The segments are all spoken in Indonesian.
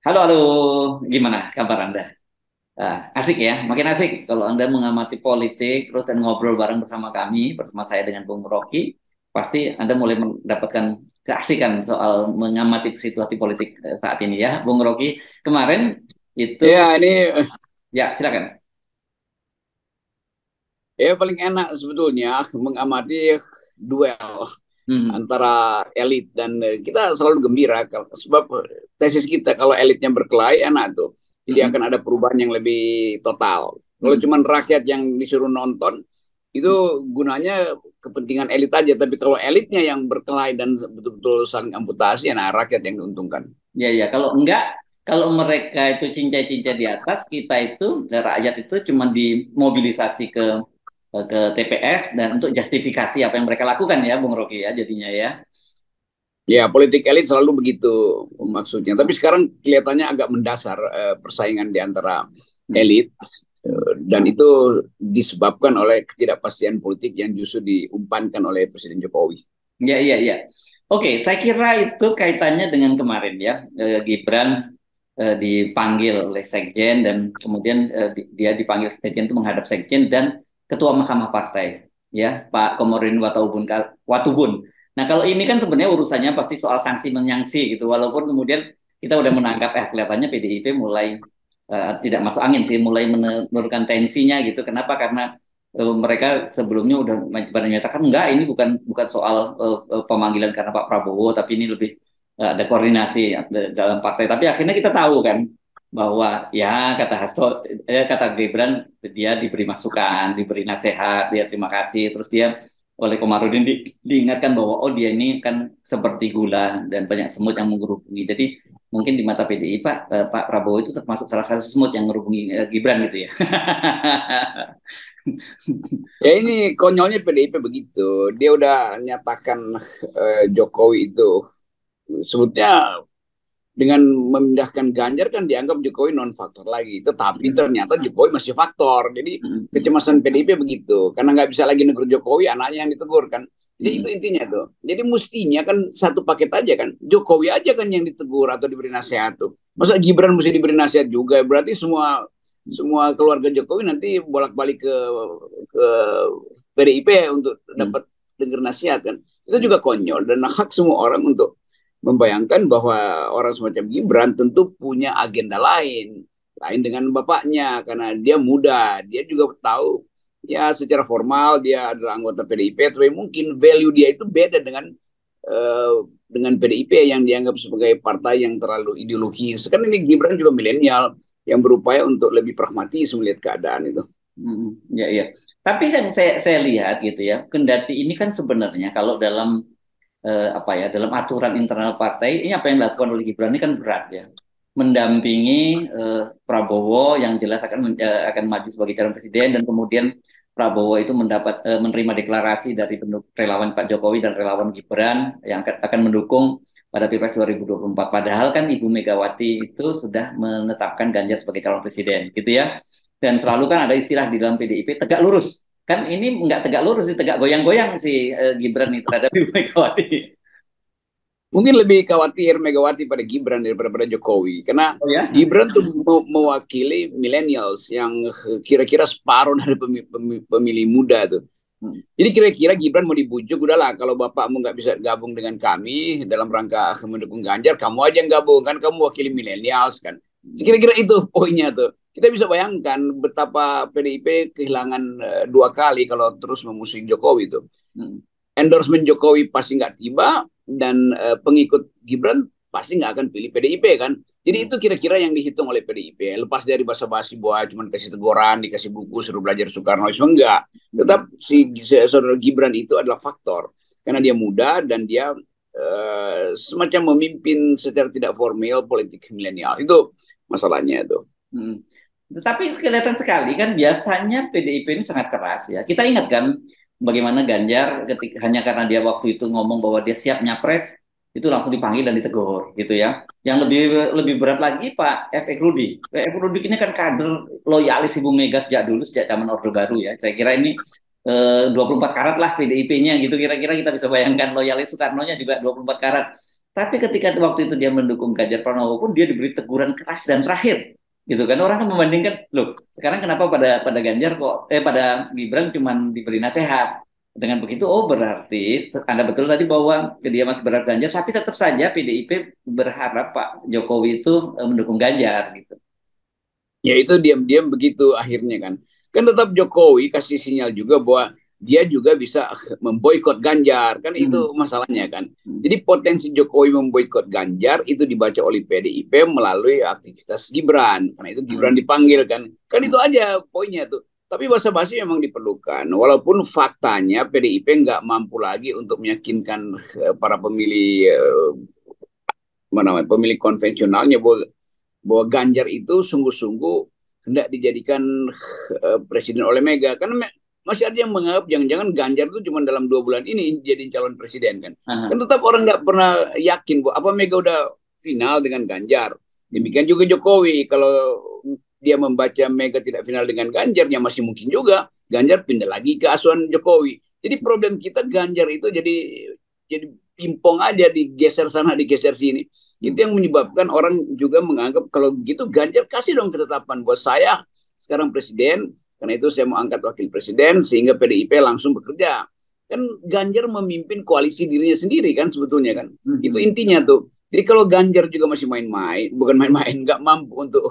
Halo, halo, gimana kabar Anda? Asik ya, makin asik kalau Anda mengamati politik terus dan ngobrol bareng bersama kami, bersama saya dengan Bung Rocky, pasti Anda mulai mendapatkan keasikan soal mengamati situasi politik saat ini ya, Bung Rocky. Kemarin itu, Ya, ini ya silakan. paling enak sebetulnya mengamati duel Hmm. antara elit dan kita selalu gembira sebab tesis kita kalau elitnya berkelahi enak tuh. Jadi Hmm. akan ada perubahan yang lebih total. Kalau Hmm. cuman rakyat yang disuruh nonton itu gunanya kepentingan elit aja, tapi kalau elitnya yang berkelahi dan betul-betul saling amputasi, nah rakyat yang diuntungkan. Ya, ya, kalau enggak, kalau mereka itu cincai-cincai di atas, kita itu, rakyat itu cuma dimobilisasi ke TPS dan untuk justifikasi apa yang mereka lakukan ya, Bung Rocky ya, jadinya ya. Ya, politik elit selalu begitu maksudnya. Tapi sekarang kelihatannya agak mendasar persaingan di antara Hmm. elit Hmm. dan itu disebabkan oleh ketidakpastian politik yang justru diumpankan oleh Presiden Jokowi. Ya, ya, ya. Oke, saya kira itu kaitannya dengan kemarin ya, Gibran dipanggil oleh Sekjen dan kemudian dia dipanggil Sekjen itu menghadap Sekjen dan Ketua Mahkamah Partai ya, Pak Komarudin Watubun. Nah, kalau ini kan sebenarnya urusannya pasti soal sanksi menyangsi gitu, walaupun kemudian kita udah menangkap kelihatannya PDIP mulai tidak masuk angin sih, mulai menurunkan tensinya gitu. Kenapa? Karena mereka sebelumnya udah menyatakan enggak, ini bukan bukan soal pemanggilan karena Pak Prabowo, tapi ini lebih ada koordinasi dalam partai. Tapi akhirnya kita tahu kan bahwa ya kata kata Gibran, dia diberi masukan, diberi nasihat, dia terima kasih, terus dia oleh Komarudin diingatkan bahwa oh dia ini kan seperti gula dan banyak semut yang menggerubungi. Jadi mungkin di mata PDI Pak Prabowo itu termasuk salah satu semut yang mengerubungi Gibran gitu ya. Ya ini konyolnya PDIP begitu. Dia udah nyatakan Jokowi itu sebutnya dengan memindahkan Ganjar kan dianggap Jokowi non faktor lagi. Tetapi ternyata Jokowi masih faktor. Jadi kecemasan PDIP begitu. Karena nggak bisa lagi negur Jokowi, anaknya yang ditegur kan. Jadi itu intinya tuh. Jadi mestinya kan satu paket aja kan. Jokowi aja kan yang ditegur atau diberi nasihat tuh. Masa Gibran mesti diberi nasihat juga? Berarti semua semua keluarga Jokowi nanti bolak-balik ke PDIP untuk dapat dengar nasihat kan. Itu juga konyol dan hak semua orang untuk membayangkan bahwa orang semacam Gibran tentu punya agenda lain dengan bapaknya karena dia muda, dia juga tahu ya secara formal dia adalah anggota PDIP, tapi mungkin value dia itu beda dengan PDIP yang dianggap sebagai partai yang terlalu ideologis. Kan ini Gibran juga milenial yang berupaya untuk lebih pragmatis melihat keadaan itu. Ya, ya. Tapi yang saya lihat gitu ya, kendati ini kan sebenarnya kalau dalam apa ya, dalam aturan internal partai ini apa yang dilakukan oleh Gibran ini kan berat ya, mendampingi Prabowo yang jelas akan maju sebagai calon presiden dan kemudian Prabowo itu menerima deklarasi dari relawan Pak Jokowi dan relawan Gibran yang akan mendukung pada Pilpres 2024. Padahal kan Ibu Megawati itu sudah menetapkan Ganjar sebagai calon presiden gitu ya. Dan selalu kan ada istilah di dalam PDIP tegak lurus. Kan ini nggak tegak lurus sih, tegak goyang-goyang si Gibran nih terhadap Ibu Megawati. Mungkin lebih khawatir Megawati pada Gibran daripada pada Jokowi karena Oh ya? Gibran tuh mewakili millennials yang kira-kira separuh dari pemilih muda tuh. Hmm. Jadi kira-kira Gibran mau dibujuk, udahlah kalau bapakmu nggak bisa gabung dengan kami dalam rangka mendukung Ganjar, kamu aja yang gabung kan, kamu wakili milenials kan. Kira-kira itu poinnya tuh. Kita bisa bayangkan betapa PDIP kehilangan dua kali kalau terus memusuhi Jokowi itu. Hmm. Endorsement Jokowi pasti nggak tiba dan pengikut Gibran pasti nggak akan pilih PDIP kan. Jadi Hmm. itu kira-kira yang dihitung oleh PDIP. Lepas dari basa-basi buat cuma kasih teguran, dikasih buku, suruh belajar Soekarnoisme enggak. Hmm. Tetap si saudara Gibran itu adalah faktor karena dia muda dan dia semacam memimpin secara tidak formal politik milenial. Itu masalahnya itu. Hmm. Tetapi kelihatan sekali kan biasanya PDIP ini sangat keras ya. Kita ingat kan bagaimana Ganjar ketika hanya karena dia waktu itu ngomong bahwa dia siap nyapres itu langsung dipanggil dan ditegur gitu ya. Yang lebih lebih berat lagi Pak F.E. Rudi. F.E. Rudi ini kan kader loyalis Ibu Mega sejak dulu sejak zaman Orde Baru ya. Saya kira ini 24 karat lah PDIP-nya gitu kira-kira kita bisa bayangkan loyalis Soekarno-nya juga 24 karat. Tapi ketika waktu itu dia mendukung Ganjar Pranowo pun dia diberi teguran keras dan terakhir, gitu kan? Orang kan membandingkan, loh, sekarang kenapa pada Ganjar kok, pada Gibran cuman diberi nasihat? Dengan begitu, oh berarti Anda betul tadi bahwa dia masih berharap Ganjar, tapi tetap saja PDIP berharap Pak Jokowi itu mendukung Ganjar, gitu. Ya itu diam-diam begitu akhirnya kan. Kan tetap Jokowi kasih sinyal juga bahwa dia juga bisa memboikot Ganjar. Kan Hmm. itu masalahnya kan. Jadi potensi Jokowi memboikot Ganjar itu dibaca oleh PDIP melalui aktivitas Gibran. Karena itu Gibran Hmm. dipanggil kan. Kan itu Hmm. aja poinnya tuh. Tapi basa-basi memang diperlukan. Walaupun faktanya PDIP nggak mampu lagi untuk meyakinkan para pemilih pemilih konvensionalnya bahwa Ganjar itu sungguh-sungguh hendak dijadikan presiden oleh Mega. Karena masih ada yang menganggap jangan-jangan Ganjar itu cuma dalam 2 bulan ini jadi calon presiden kan. Kan Aha. tetap orang nggak pernah yakin bahwa apa Mega udah final dengan Ganjar. Demikian juga Jokowi. Kalau dia membaca Mega tidak final dengan Ganjar, ya masih mungkin juga Ganjar pindah lagi ke asuhan Jokowi. Jadi problem kita Ganjar itu jadi pimpong aja, digeser sana digeser sini. Itu yang menyebabkan orang juga menganggap kalau gitu Ganjar kasih dong ketetapan bahwa saya sekarang presiden, karena itu saya mau angkat wakil presiden sehingga PDIP langsung bekerja. Kan Ganjar memimpin koalisi dirinya sendiri kan sebetulnya kan. Itu Hmm. intinya tuh. Jadi kalau Ganjar juga masih main-main, bukan main-main, nggak mampu untuk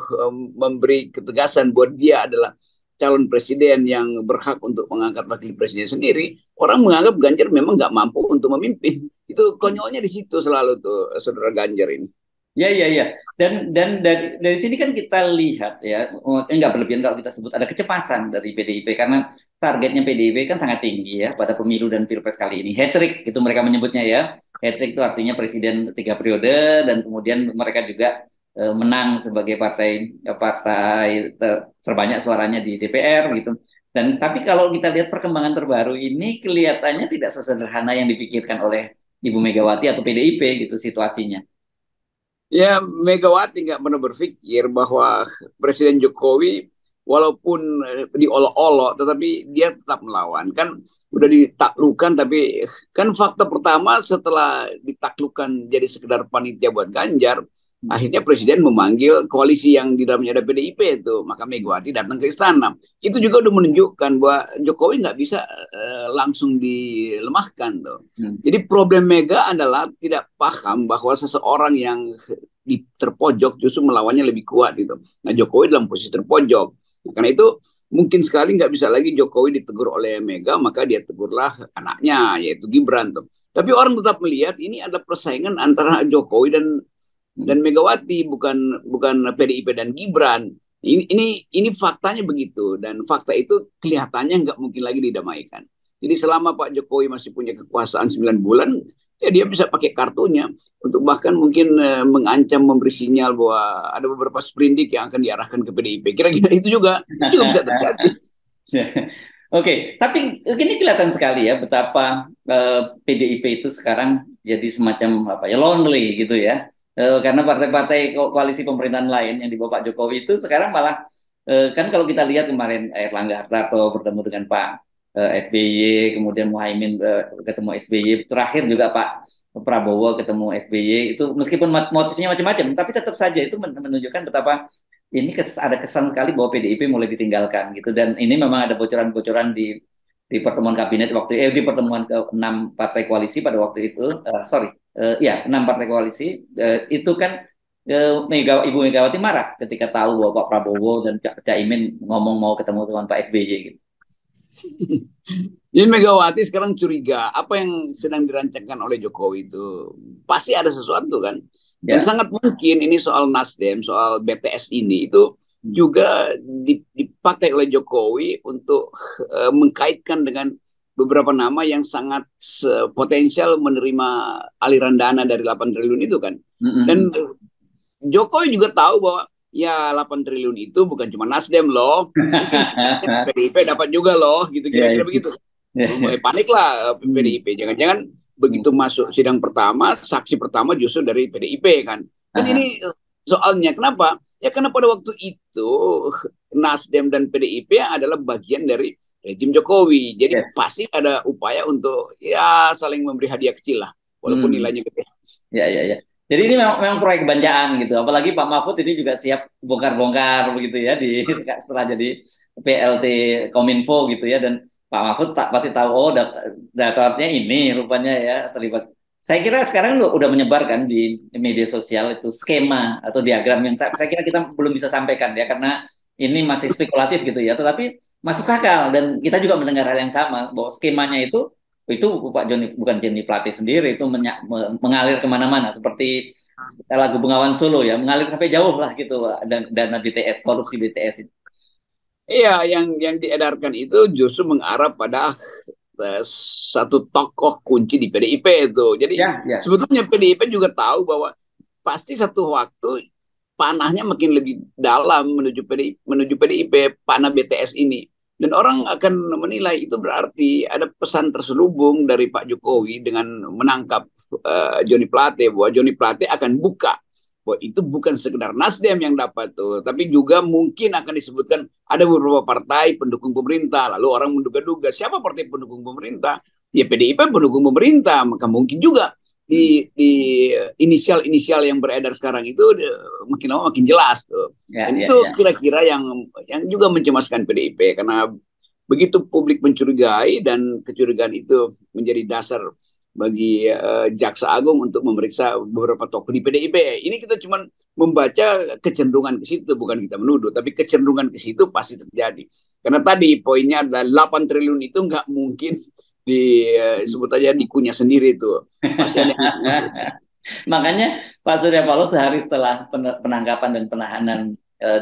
memberi ketegasan bahwa dia adalah calon presiden yang berhak untuk mengangkat wakil presiden sendiri, orang menganggap Ganjar memang nggak mampu untuk memimpin. Itu konyolnya di situ selalu tuh saudara Ganjar ini. Ya, ya, ya. Dan dari sini kan kita lihat ya, enggak berlebihan kalau kita sebut ada kecepatan dari PDIP karena targetnya PDIP kan sangat tinggi ya pada pemilu dan pilpres kali ini. Hat-trick itu mereka menyebutnya ya. Hat-trick itu artinya presiden 3 periode dan kemudian mereka juga menang sebagai partai partai terbanyak suaranya di DPR gitu. Dan tapi kalau kita lihat perkembangan terbaru ini kelihatannya tidak sesederhana yang dipikirkan oleh Ibu Megawati atau PDIP gitu situasinya. Ya, Megawati nggak pernah berpikir bahwa Presiden Jokowi walaupun diolok-olok, tetapi dia tetap melawan. Kan udah ditaklukkan, tapi kan fakta pertama setelah ditaklukkan jadi sekedar panitia buat Ganjar, akhirnya Presiden memanggil koalisi yang di dalamnya ada PDIP itu, maka Megawati datang ke istana. Itu juga udah menunjukkan bahwa Jokowi nggak bisa langsung dilemahkan tuh. Hmm. Jadi problem Mega adalah tidak paham bahwa seseorang yang di terpojok justru melawannya lebih kuat gitu. Nah Jokowi dalam posisi terpojok. Nah, karena itu mungkin sekali nggak bisa lagi Jokowi ditegur oleh Mega, maka dia tegurlah anaknya yaitu Gibran tuh. Tapi orang tetap melihat ini ada persaingan antara Jokowi dan Megawati, bukan bukan PDIP dan Gibran. Ini faktanya begitu, dan fakta itu kelihatannya nggak mungkin lagi didamaikan. Jadi selama Pak Jokowi masih punya kekuasaan 9 bulan, ya dia bisa pakai kartunya untuk bahkan mungkin mengancam memberi sinyal bahwa ada beberapa sprindik yang akan diarahkan ke PDIP. Kira-kira itu juga bisa terjadi. Oke, tapi ini kelihatan sekali ya betapa PDIP itu sekarang jadi semacam apa ya lonely gitu ya. Karena partai-partai koalisi pemerintahan lain yang di bawah Pak Jokowi itu sekarang malah kan kalau kita lihat kemarin Erlangga Hartarto bertemu dengan Pak SBY, kemudian Muhaimin ketemu SBY, terakhir juga Pak Prabowo ketemu SBY itu meskipun motifnya macam-macam, tapi tetap saja itu menunjukkan betapa ini ada kesan sekali bahwa PDIP mulai ditinggalkan gitu dan ini memang ada bocoran-bocoran di pertemuan kabinet di pertemuan ke-6 partai koalisi pada waktu itu sorry ya 6 partai koalisi itu kan Ibu Megawati marah ketika tahu bahwa Pak Prabowo dan Cak Imin ngomong mau ketemu dengan Pak SBY gitu. Jadi Megawati sekarang curiga apa yang sedang dirancangkan oleh Jokowi itu pasti ada sesuatu kan. Dan Ya. sangat mungkin ini soal Nasdem, soal BTS ini itu juga dipakai oleh Jokowi untuk mengkaitkan dengan beberapa nama yang sangat potensial menerima aliran dana dari 8 triliun itu kan. Dan Jokowi juga tahu bahwa ya 8 triliun itu bukan cuma Nasdem loh, mungkin PDIP dapat juga loh, gitu Ya, kira-kira ya, begitu. ya, Mulai ya. panik lah PDIP. Jangan-jangan begitu masuk sidang pertama, saksi pertama justru dari PDIP kan. Kan Aha. ini soalnya kenapa? Ya karena pada waktu itu Nasdem dan PDIP adalah bagian dari rejim Jokowi. Jadi Yes. pasti ada upaya untuk ya saling memberi hadiah kecil lah, walaupun nilainya gede. Ya, ya, ya. Jadi ini memang proyek kebancaan gitu. Apalagi Pak Mahfud ini juga siap bongkar-bongkar begitu ya di setelah jadi PLT Kominfo gitu ya. Dan Pak Mahfud pasti tahu oh daftarnya ini rupanya ya terlibat. Saya kira sekarang udah menyebar kan di media sosial itu skema atau diagram yang saya kira kita belum bisa sampaikan ya karena ini masih spekulatif gitu ya. Tetapi masuk akal dan kita juga mendengar hal yang sama bahwa skemanya itu Pak Joni bukan Joni Plate sendiri itu mengalir kemana-mana seperti lagu Bengawan Solo ya mengalir sampai jauh lah gitu dan dana BTS korupsi BTS itu. Iya, yang diedarkan itu justru mengarah pada satu tokoh kunci di PDIP itu. Jadi Ya, ya. sebetulnya PDIP juga tahu bahwa pasti satu waktu panahnya makin lebih dalam menuju PDIP panah BTS ini. Dan orang akan menilai itu berarti ada pesan terselubung dari Pak Jokowi dengan menangkap Joni Plate bahwa Joni Plate akan buka bahwa itu bukan sekedar Nasdem yang dapat tuh, tapi juga mungkin akan disebutkan ada beberapa partai pendukung pemerintah. Lalu orang menduga-duga siapa partai pendukung pemerintah? Ya PDIP pendukung pemerintah, maka mungkin juga di inisial-inisial yang beredar sekarang itu makin lama makin jelas tuh. Ya, Dan ya, itu ya. kira-kira yang juga mencemaskan PDIP karena begitu publik mencurigai dan kecurigaan itu menjadi dasar bagi Jaksa Agung untuk memeriksa beberapa tokoh di PDIP. Ini kita cuma membaca kecenderungan ke situ, bukan kita menuduh, tapi kecenderungan ke situ pasti terjadi. Karena tadi poinnya adalah 8 triliun itu nggak mungkin disebut aja dikunyah sendiri itu. Pasti ada yang Makanya Pak Surya Paloh sehari setelah penangkapan dan penahanan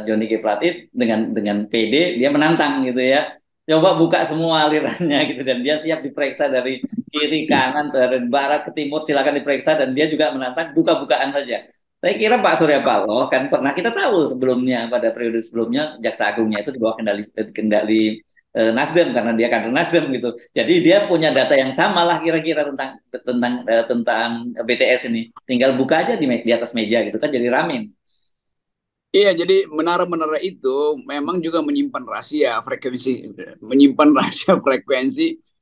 Johnny G. Plate dengan PD dia menantang gitu ya. Coba buka semua alirannya gitu dan dia siap diperiksa dari kiri kanan dari barat ke timur silakan diperiksa dan dia juga menantang buka-bukaan saja. Saya kira Pak Surya Paloh kan pernah kita tahu sebelumnya pada periode sebelumnya Jaksa Agungnya itu di bawah kendali Nasdem karena dia kader Nasdem gitu. Jadi dia punya data yang sama lah kira-kira tentang BTS ini. Tinggal buka aja di atas meja gitu kan jadi ramen. Iya, jadi menara-menara itu memang juga menyimpan rahasia frekuensi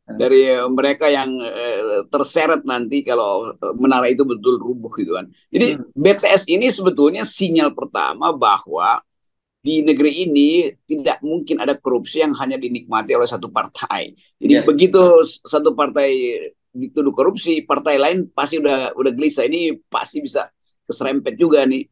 dari mereka yang terseret nanti kalau menara itu betul rubuh gitu kan. Jadi Hmm. BTS ini sebetulnya sinyal pertama bahwa di negeri ini tidak mungkin ada korupsi yang hanya dinikmati oleh satu partai. Jadi Yes. begitu satu partai dituduh korupsi, partai lain pasti udah gelisah. Ini pasti bisa keserempet juga nih,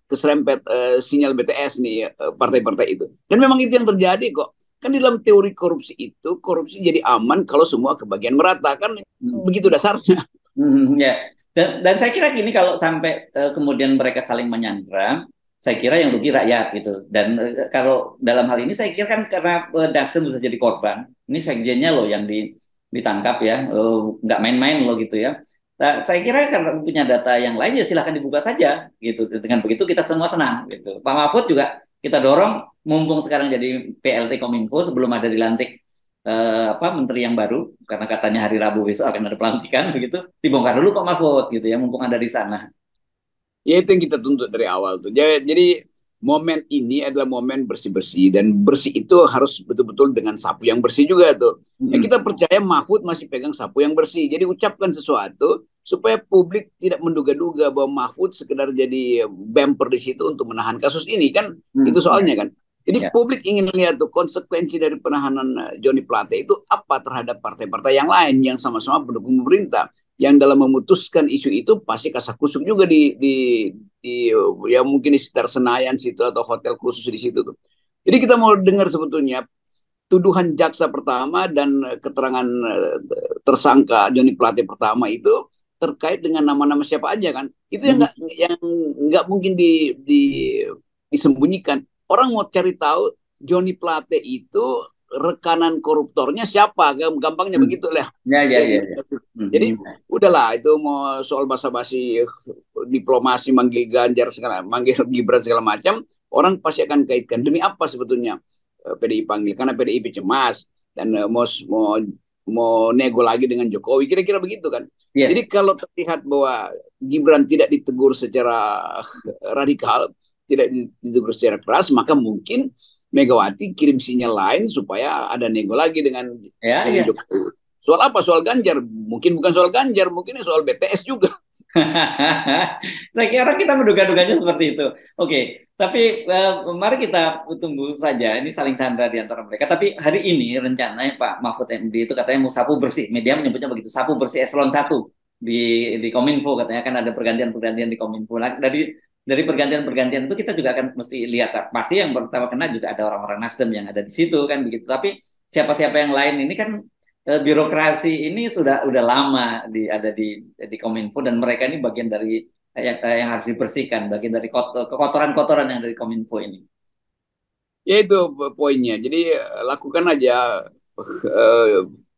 keserempet sinyal BTS nih partai-partai itu. Dan memang itu yang terjadi kok. Kan di dalam teori korupsi itu, korupsi jadi aman kalau semua kebagian merata. Kan Hmm. begitu dasarnya. Ya. Dan saya kira gini kalau sampai kemudian mereka saling menyandra, saya kira yang rugi rakyat gitu. Dan kalau dalam hal ini saya kira kan karena Nasdem bisa jadi korban. Ini sekjennya loh yang ditangkap ya, nggak main-main loh gitu ya. Nah, saya kira karena punya data yang lain ya silahkan dibuka saja gitu. Dengan begitu kita semua senang gitu. Pak Mahfud juga kita dorong mumpung sekarang jadi PLT Kominfo sebelum ada dilantik menteri yang baru karena katanya hari Rabu besok akan ada pelantikan begitu dibongkar dulu Pak Mahfud gitu ya mumpung ada di sana. Ya itu yang kita tuntut dari awal tuh. Jadi momen ini adalah momen bersih-bersih dan bersih itu harus betul-betul dengan sapu yang bersih juga tuh. Yang kita percaya Mahfud masih pegang sapu yang bersih. Jadi ucapkan sesuatu supaya publik tidak menduga-duga bahwa Mahfud sekedar jadi bumper di situ untuk menahan kasus ini kan itu Ya, soalnya kan. Jadi ya. publik ingin lihat tuh konsekuensi dari penahanan Joni Plate itu apa terhadap partai-partai yang lain yang sama-sama pendukung pemerintah yang dalam memutuskan isu itu pasti kasak kusuk juga di ya mungkin di sekitar Senayan situ atau hotel khusus di situ tuh. Jadi kita mau dengar sebetulnya tuduhan jaksa pertama dan keterangan tersangka Joni Plate pertama itu terkait dengan nama-nama siapa aja kan. Itu yang nggak mungkin disembunyikan. Orang mau cari tahu Joni Plate itu rekanan koruptornya siapa, gampangnya begitu lah. Ya, ya, ya, ya. Jadi udahlah itu mau soal basa-basi diplomasi manggil Ganjar segala, manggil Gibran segala macam, orang pasti akan kaitkan demi apa sebetulnya PDI panggil karena PDIP cemas dan mau nego lagi dengan Jokowi kira-kira begitu kan. Jadi Yes. kalau terlihat bahwa Gibran tidak ditegur secara radikal, tidak ditegur secara keras, maka mungkin Megawati kirim sinyal lain supaya ada nego lagi Ya, dengan ya. Jokowi. Soal apa? Soal Ganjar. Mungkin bukan soal Ganjar, mungkin soal BTS juga. Saya kira kita menduga-duganya seperti itu. Oke, tapi mari kita tunggu saja. Ini saling sandra di antara mereka. Tapi hari ini rencananya Pak Mahfud MD itu katanya mau sapu bersih. Media menyebutnya begitu, sapu bersih eselon 1 di Kominfo katanya kan ada pergantian-pergantian di Kominfo. Nah, dari pergantian-pergantian itu kita juga akan mesti lihat. Pasti yang pertama kena juga ada orang-orang Nasdem yang ada di situ kan begitu. Tapi siapa-siapa yang lain ini kan birokrasi ini sudah lama ada di Kominfo dan mereka ini bagian dari yang harus dibersihkan, bagian dari kekotoran-kotoran yang dari Kominfo ini. Ya itu poinnya. Jadi lakukan aja,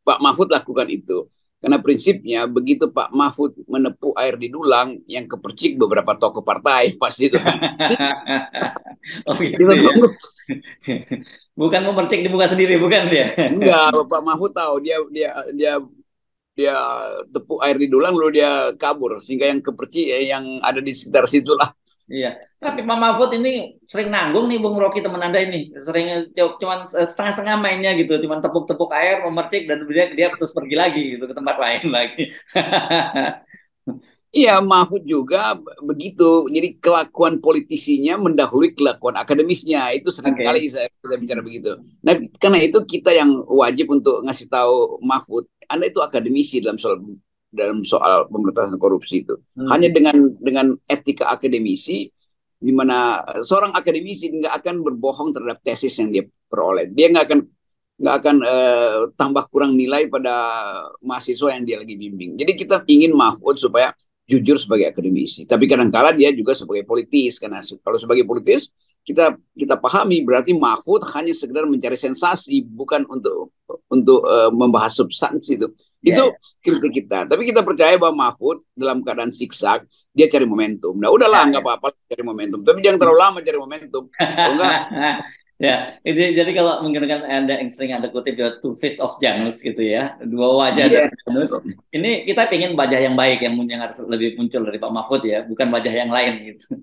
Pak Mahfud lakukan itu. Karena prinsipnya begitu Pak Mahfud menepuk air di dulang, yang kepercik beberapa tokoh partai pasti itu kan. Oh gitu Kita ya. tunggu. Bukan memercik di muka sendiri, bukan dia. Enggak, Pak Mahfud tahu dia tepuk air di dulang lalu dia kabur sehingga yang kepercik yang ada di sekitar situlah. Iya, tapi Pak Mahfud ini sering nanggung nih Bung Rocky teman Anda ini. Sering cuman setengah-setengah mainnya gitu, cuman tepuk-tepuk air, memercik dan dia terus pergi lagi gitu ke tempat lain lagi. Iya, Mahfud juga begitu. Jadi kelakuan politisinya mendahului kelakuan akademisnya. Itu seringkali Oke. saya bicara begitu. Nah, karena itu kita yang wajib untuk ngasih tahu Mahfud, Anda itu akademisi dalam soal pemberantasan korupsi itu. Hanya Hmm. dengan etika akademisi, di mana seorang akademisi nggak akan berbohong terhadap tesis yang dia peroleh. Dia nggak akan tambah kurang nilai pada mahasiswa yang dia lagi bimbing. Jadi kita ingin Mahfud supaya jujur sebagai akademisi, tapi kadangkala dia juga sebagai politis. Karena kalau sebagai politis kita pahami berarti Mahfud hanya sekedar mencari sensasi, bukan untuk membahas substansi itu. Ya, Itu ya. kritik kita. Tapi kita percaya bahwa Mahfud dalam keadaan siksak dia cari momentum. Nah udahlah nggak Ya, apa-apa cari momentum, tapi jangan terlalu lama cari momentum. Kalau nggak ya, jadi kalau menggunakan Anda yang sering Anda kutip ya two face of Janus gitu ya, dua wajah iya. dari Janus. Ini kita ingin wajah yang baik yang harus lebih muncul dari Pak Mahfud ya, bukan wajah yang lain gitu.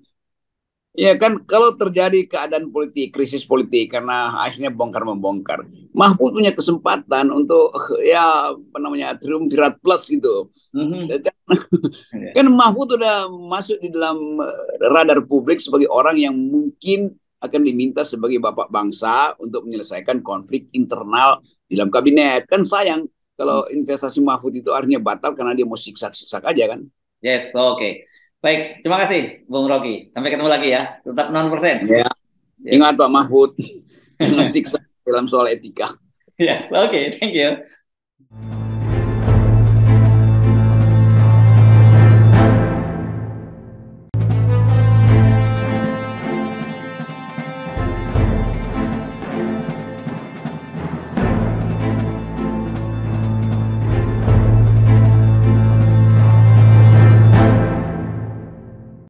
Ya kan kalau terjadi keadaan politik, krisis politik karena akhirnya bongkar-membongkar, Mahfud punya kesempatan untuk ya apa namanya triumvirat plus gitu. Mhm. Kan, Ya. kan Mahfud udah masuk di dalam radar publik sebagai orang yang mungkin akan diminta sebagai bapak bangsa untuk menyelesaikan konflik internal di dalam kabinet. Kan sayang kalau investasi Mahfud itu akhirnya batal karena dia mau siksak-siksak aja kan. Yes, oke. Baik, terima kasih Bung Rocky. Sampai ketemu lagi ya. Tetap 0%. Ya, Yes. ingat Pak Mahfud, jangan siksa dalam soal etika. Yes, oke, thank you.